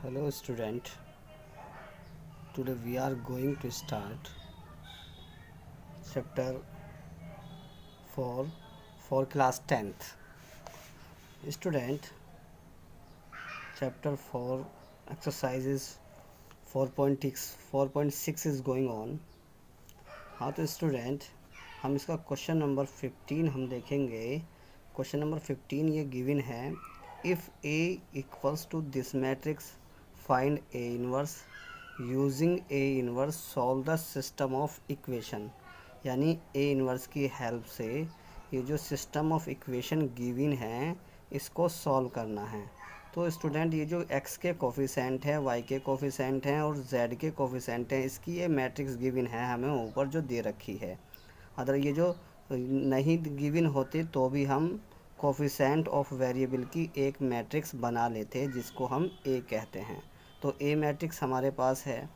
Hello student, today we are going to start chapter 4 for class 10th. Student, chapter 4 exercises 4.6 is going on. हाँ तो student हम इसका question number 15 हम देखेंगे. Question number 15 ये given है. If A equals to this matrix find A inverse using A inverse solve the system of equation. यानी A inverse की हेल्प से ये जो सिस्टम ऑफ इक्वेशन गिवन है इसको सॉल्व करना है. तो स्टूडेंट ये जो x के कोफिशेंट है, y के कोफिशेंट हैं और z के कोफिशेंट हैं, इसकी ये मैट्रिक्स गिवन है हमें ऊपर जो दे रखी है. अगर ये जो नहीं गिवन होते तो भी हम कोफिशेंट ऑफ वेरिएबल की एक मैट्रिक्स बना लेते जिसको हम a कहते हैं. तो a मैट्रिक्स हमारे पास है.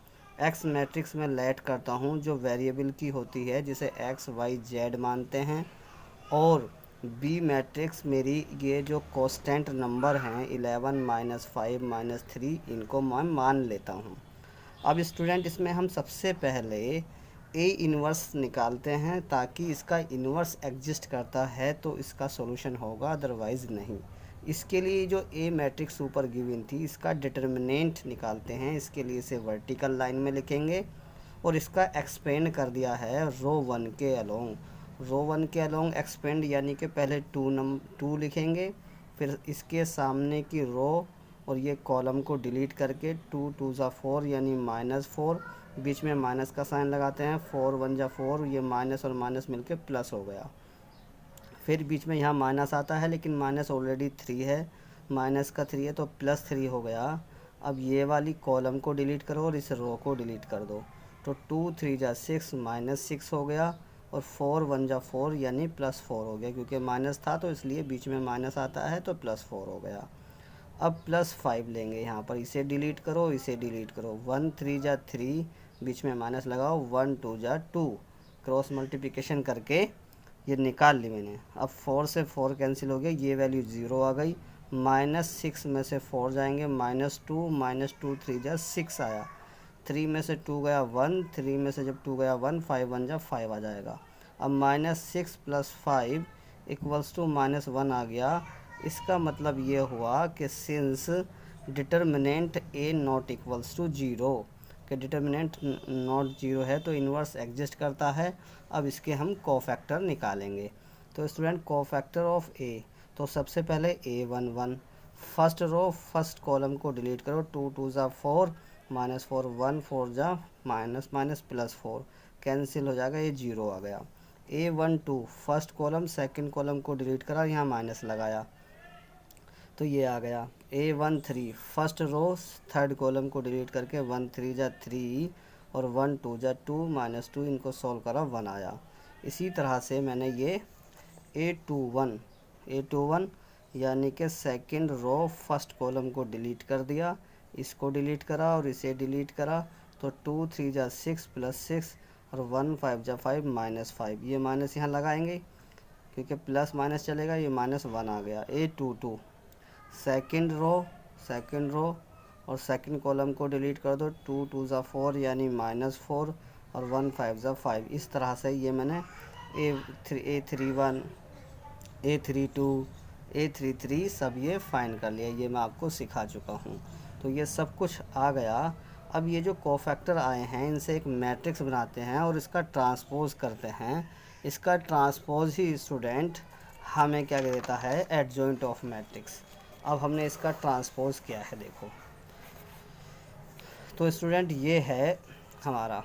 x मैट्रिक्स में लेट करता हूँ जो वेरिएबल की होती है जिसे x y z मानते हैं. और बी मैट्रिक्स मेरी ये जो कांस्टेंट नंबर हैं 11 -5 -3 इनको मैं मान लेता हूँ. अब स्टूडेंट इसमें हम सबसे पहले ए इन्वर्स निकालते हैं ताकि इसका इन्वर्स एग्जिस्ट करता है तो इसका सॉल्यूशन होगा, अदरवाइज़ नहीं. इसके लिए जो ए मैट्रिक्स ऊपर गिवन थी इसका डिटर्मिनेंट निकालते हैं. इसके लिए इसे वर्टिकल लाइन में लिखेंगे और इसका एक्सपेंड कर दिया है रो 1 के अलोंग. रो 1 के अलोंग एक्सपेंड यानी कि पहले 2 लिखेंगे, फिर इसके सामने की रो और ये कॉलम को डिलीट करके 2 2 ज़ा 4 यानी -4, बीच में माइनस का साइन लगाते हैं. 4 1 ज़ा 4, ये माइनस और माइनस मिलके प्लस हो गया. फिर बीच में यहाँ माइनस आता है लेकिन माइनस ऑलरेडी 3 है, माइनस का 3 है तो +3 हो गया. अब ये वाली कॉलम को डिलीट करो और इस रो को डिलीट कर दो. तो 2 3 ज़ा 6 -6 हो गया और 4 1 ज़ा 4 यानी +4 हो गया. क्योंकि माइनस था तो इसलिए बीच में माइनस आता है तो +4 हो गया. अब +5 लेंगे यहाँ पर, इसे डिलीट करो इसे डिलीट करो. 1 3 ज़ा 3, बीच में माइनस लगाओ. 1 2 ज़ा 2, क्रॉस मल्टीप्लिकेशन करके ये निकाल ली मैंने. अब 4 से 4 कैंसिल हो गया, ये वैल्यू 0 आ गई. -6 में से 4 जाएंगे, -2 -2 3 ज़ा 6 आया. 3 में से 2 गया 1, 3 में से जब 2 गया 1, 5 1 ज़ा 5 आ जाएगा. अब -6 + 5 = -1 आ गया. इसका मतलब ये हुआ कि since determinant A not equals to 0, कि डिटर्मिनेंट नॉट 0 है तो इन्वर्स एग्जिस्ट करता है. अब इसके हम कोफैक्टर निकालेंगे. तो स्टूडेंट कोफैक्टर ऑफ ए, तो सबसे पहले A11 first row first column को डिलीट करो. 2 2 ज़ा 4 -4 1 4 ज़ा +4 कैंसिल हो जाएगा, ये 0 आ गया. A12 first column second column को डिलीट करा, यहाँ माइनस लगाया तो ये आ गया. A13 first row third column को डिलीट करके 1 3 ज़ा 3 और 1 2 ज़ा 2 -2 इनको सॉल्व करा, 1 आया. इसी तरह से मैंने ये A21 यानी कि सेकंड रो फर्स्ट कॉलम को डिलीट कर दिया, इसको डिलीट करा और इसे डिलीट करा. तो 2 3 ज़ा 6 +6 और 1 5 ज़ा 5 -5, ये माइनस यहाँ लगाएंगे क्योंकि प्लस माइनस चलेगा, ये -1 आ गया. A22 सेकंड रो और सेकंड कॉलम को डिलीट कर दो. 2 2 ज़ा 4 यानी -4 और 1 5 ज़ा 5. इस तरह से ये मैंने A31 A32 A33 सब ये फाइंड कर लिया. ये मैं आपको सिखा चुका हूँ. तो ये सब कुछ आ गया. अब ये जो कोफैक्टर आए हैं इनसे एक मैट्रिक्स बनाते हैं और इसका ट्रांसपोज करते हैं. इसका ट्रांसपोज ही स्टूडेंट हमें क्या देता है, एडजॉइंट ऑफ मैट्रिक्स. अब हमने इसका ट्रांसपोज किया है, देखो. तो स्टूडेंट ये है हमारा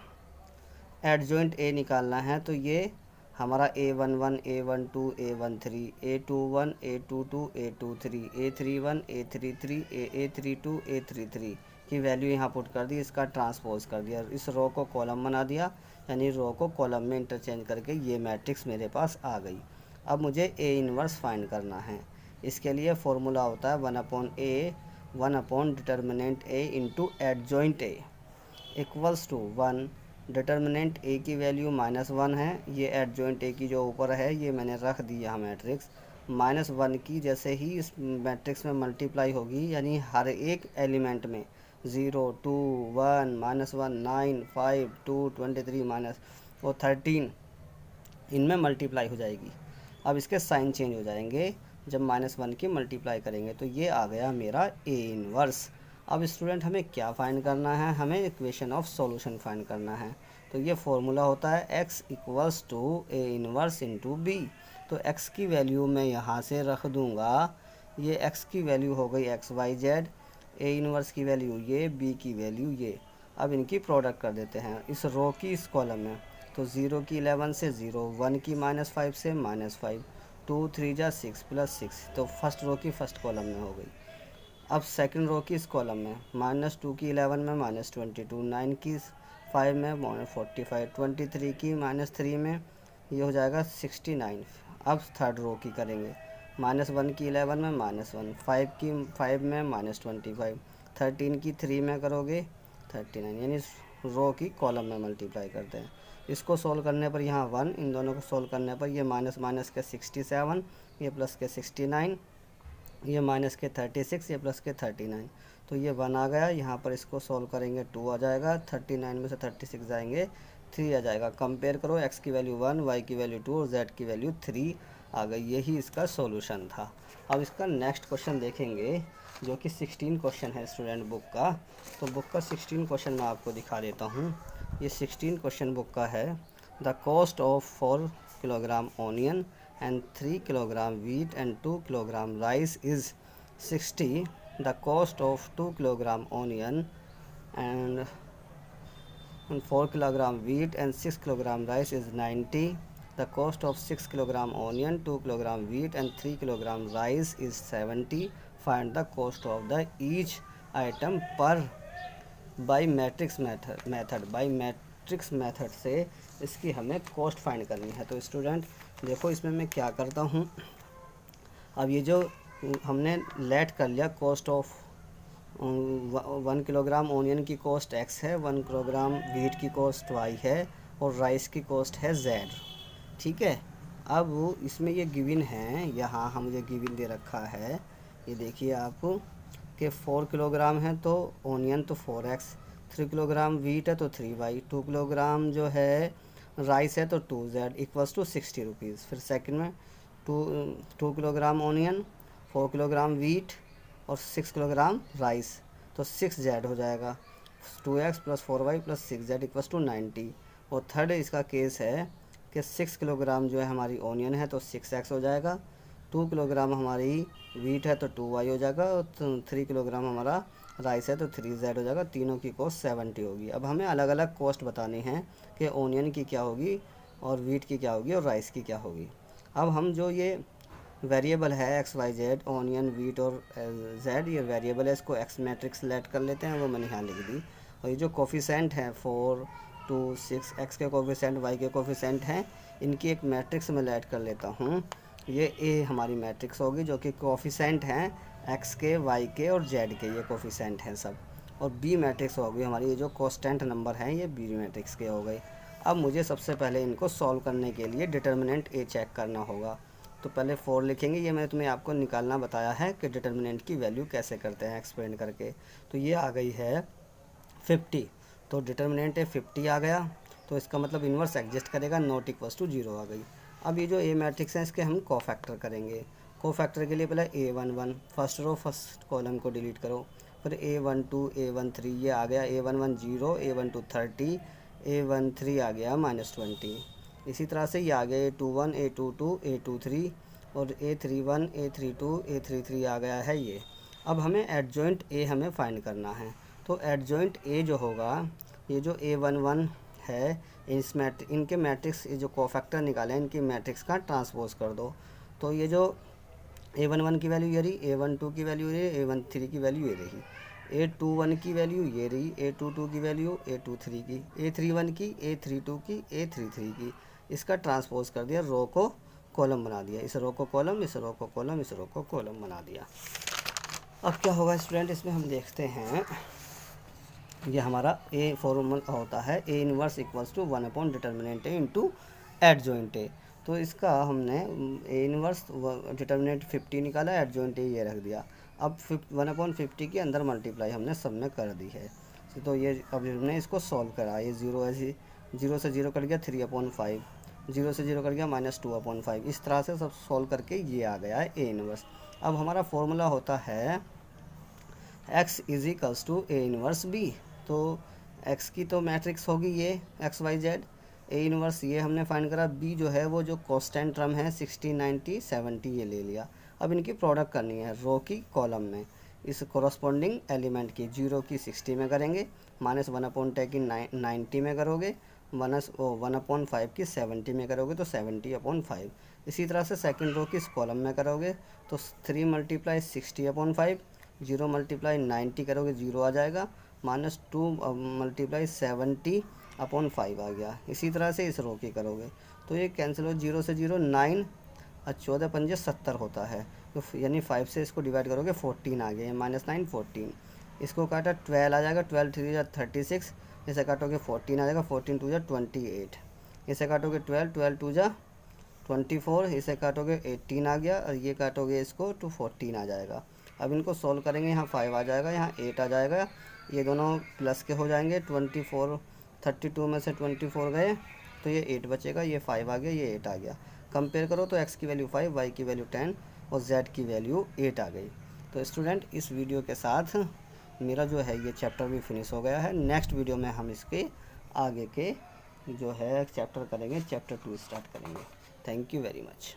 एडजॉइंट ए निकालना है. तो ये हमारा A11 A12 A13 A21 A22 A23 A31 A33 A32 A33 की वैल्यू यहाँ पुट कर दी, इसका ट्रांसपोज कर दिया, इस रो को कॉलम बना दिया, यानी रो को कॉलम में इंटरचेंज करके ये मैट्रिक्स मेरे पास आ गई. अब मुझे ए इन्वर्स फाइंड करना है. इसके लिए फॉर्मूला होता है 1/A 1 determinant A into adjoint A equals to 1. Determinant A की वैल्यू -1 है, ये एडजॉइंट ए की जो ऊपर है ये मैंने रख दी यहाँ मैट्रिक्स. -1 की जैसे ही इस मैट्रिक्स में मल्टीप्लाई होगी यानी हर एक एलिमेंट में 0 2 1 -1 9 5 2 23 माइनस और 13 इनमें मल्टीप्लाई हो जाएगी। अब इसके साइन चेंज हो जाएंगे जब -1 की मल्टीप्लाई करेंगे। तो ये आ गया मेरा ए इनवर्स। अब स्टूडेंट हमें क्या फाइंड करना है, हमें इक्वेशन ऑफ सॉल्यूशन फाइंड करना है। तो ये फॉर्मूला होता है x equals to A inverse into B. तो x की वैल्यू मैं यहाँ से रख दूँगा, ये x की वैल्यू हो गई X Y Z, A inverse की वैल्यू ये, b की वैल्यू ये। अब इनकी प्रोडक्ट कर देते हैं इस रो की इस कॉलम में। तो 0 की 11 से 0, 1 की -5 से -5, 2 3 जा 6 +6। तो फर्स्ट रो की फर्स्ट कॉलम में हो गई। अब सेकंड रो की इस कॉलम में -2 की 11 में -22, 9 की 5 में -45, 23 की -3 में ये हो जाएगा 69। अब थर्ड रो की करेंगे, -1 की 11 में -1, 5 की 5 में -25, 13 की 3 में करोगे 39, यानी रो की कॉलम में मल्टीप्लाई करते हैं। इसको सोल्व करने पर यहाँ 1, इन दोनों को सोल्व करने पर ये माइनस माइनस के 67, ये प्लस के 69, ये माइनस के 36, ये प्लस के 39। तो ये 1 आ गया। यहाँ पर इसको सॉल्व करेंगे 2 आ जाएगा, 39 में से 36 जाएंगे 3 आ जाएगा। कंपेयर करो, x की वैल्यू 1, y की वैल्यू 2 और z की वैल्यू 3 आ गई। यही इसका सॉल्यूशन था। अब इसका नेक्स्ट क्वेश्चन देखेंगे जो कि 16 क्वेश्चन है स्टूडेंट बुक का। तो बुक का 16 क्वेश्चन मैं आपको दिखा देता हूँ। ये 16 क्वेश्चन बुक का है। The cost of 4 kilogram onion and 3 kilogram wheat and 2 kilogram rice is 60. The cost of 2 kilogram onion and 4 kilogram wheat and 6 kilogram rice is 90. The cost of 6 kilogram onion, 2 kilogram wheat and 3 kilogram rice is 70. Find the cost of the each item per by matrix method से इसकी हमें cost find करनी है। तो student देखो, इसमें मैं क्या करता हूँ। अब ये जो हमने लेट कर लिया, कॉस्ट ऑफ 1 किलोग्राम ओनियन की कॉस्ट x है, 1 किलोग्राम वीट की कॉस्ट y है और राइस की कॉस्ट है z। ठीक है। अब इसमें ये गिवन है, यहाँ हम ये गिवन दे रखा है, ये देखिए आपको कि 4 किलोग्राम है तो ओनियन तो 4x, 3 किलोग्राम वीट है तो 3y, 2 किलोग्राम जो है राइस है तो 2z इक्वल्स टू 60 रुपीज़। फिर सेकंड में 2 किलोग्राम ओनियन, 4 किलोग्राम वीट और 6 किलोग्राम राइस, तो 6z हो जाएगा। 2x + 4y + 6z equals to 90। और थर्ड इसका केस है कि 6 किलोग्राम जो है हमारी ओनियन है तो 6x हो जाएगा, 2 किलोग्राम हमारी वीट है तो 2y हो जाएगा और 3 किलोग्राम हमारा राइस है तो 3z हो जाएगा। तीनों की कॉस्ट 70 होगी। अब हमें अलग अलग कॉस्ट बतानी है कि ओनियन की क्या होगी और वीट की क्या होगी और राइस की क्या होगी। अब हम जो ये वेरिएबल है एक्स वाई जेड, ओनियन वीट और जेड, ये वेरिएबल है, इसको एक्स मैट्रिक्स लेट कर लेते हैं, वो मैंने यहाँ लिख दी। और ये जो कोफिशेंट है 4 2 6, एक्स के कोफिशेंट वाई के कोफिशेंट हैं, इनकी एक मैट्रिक्स में लेट कर लेता हूँ। ये ए हमारी मैट्रिक्स होगी जो कि कोफिशेंट हैं एक्स के, वाई के और जेड के, ये कोफिशेंट हैं सब। और बी मैट्रिक्स होगी हमारी, ये जो कांस्टेंट नंबर हैं ये बी मैट्रिक्स के हो गए। अब मुझे सबसे पहले इनको सॉल्व करने के लिए डिटर्मिनेंट ए चेक करना होगा। तो पहले 4 लिखेंगे, ये मैंने तुम्हें आपको निकालना बताया है कि डिटर्मिनेंट की वैल्यू कैसे करते हैं एक्सप्लेन करके। तो ये आ गई है 50, तो डिटर्मिनेंट है 50 आ गया, तो इसका मतलब इन्वर्स एग्जिस्ट करेगा, नॉट इक्वल्स टू 0 आ गई। अब ये जो ए मैट्रिक्स है इसके हम कोफैक्टर करेंगे। कोफैक्टर के लिए पहले A11 first row first column को डिलीट करो, फिर A12 A13 ये आ गया, A11 0, A12 30, A13 आ गया -20। इसी तरह से ये आ गया A21 A22 A23 और A31 A32 A33 आ गया है ये। अब हमें एडजॉइंट ए हमें फाइंड करना है। तो एडजॉइंट ए जो होगा, ये जो A11 है, इनके मैट्रिक्स, ये जो कोफैक्टर निकाले इनकी मैट्रिक्स का ट्रांसपोज कर दो। तो ये जो A11 की वैल्यू ये रही, A12 की वैल्यू ये, A13 की वैल्यू ये रही, A21 की वैल्यू ये रही, A22 की वैल्यू, A23 की, A31 की, A32 की, A33 की। इसका ट्रांसपोज कर दिया, रो को कॉलम बना दिया, इस रो को कॉलम, इस रो को कॉलम, इस रो को कॉलम बना दिया। अब क्या होगा स्टूडेंट, इसमें हम देखते हैं, ये हमारा ए फॉर्मूला होता है A inverse equals to 1 determinant A into adjoint A. तो इसका हमने ए इनवर्स डिटर्मिनेंट 50 निकाला, एडजॉइंट ए ये रख दिया। अब 1/50 के अंदर मल्टीप्लाई हमने सब में कर दी है। तो ये अब हमने इसको सॉल्व करा, ये 0 है, 0 से 0 कट गया 3/5, 0 से 0 कट गया -2/5। इस तरह से सब सॉल्व करके ये आ गया है ए इनवर्स। अब हमारा फॉर्मूला होता है x is equals to A inverse B. तो x की तो मैट्रिक्स होगी ये XYZ, ए इनवर्स ये हमने फाइंड करा, b जो है वो जो कांस्टेंट टर्म है 60 90 70 ये ले लिया। अब इनकी प्रोडक्ट करनी है रो की कॉलम में, इस कॉरस्पॉन्डिंग एलिमेंट की, 0 की 60 में करेंगे, -1/10 की 90 में करोगे, 1/5 की 70 में करोगे तो 70/5। इसी तरह से सेकंड रो की इस कॉलम में करोगे तो 3 × 60/5, 0 × 90 करोगे 0 आ जाएगा, -2 × 70/5 आ गया। इसी तरह से इस रो की करोगे तो ये कैंसिल हो, 0 से 0 9 और 14 पंजे 70 होता है, तो यानी 5 से इसको डिवाइड करोगे 14 आ गया, -9 14। इसको काटा 12 आ जाएगा, 12 3 जा 36, इसे काटोगे 14 आ जाएगा, 14 2 जा 28, इसे काटोगे 12 12 2 जा 24, इसे काटोगे 18 आ गया, और ये काटोगे इसको तो 14 आ जाएगा। अब इनको सॉल्व करेंगे, यहाँ 5 आ जाएगा, यहाँ 8 आ जाएगा, ये दोनों प्लस के हो जाएंगे, 24 32 में से 24 गए तो ये 8 बचेगा, ये 5 आ गया, ये 8 आ गया। कंपेयर करो तो x की वैल्यू 5, y की वैल्यू 10 और z की वैल्यू 8 आ गई। तो स्टूडेंट इस वीडियो के साथ मेरा जो है ये चैप्टर भी फिनिश हो गया है। नेक्स्ट वीडियो में हम इसके आगे के जो है चैप्टर करेंगे, चैप्टर 2 स्टार्ट करेंगे। Thank you very much.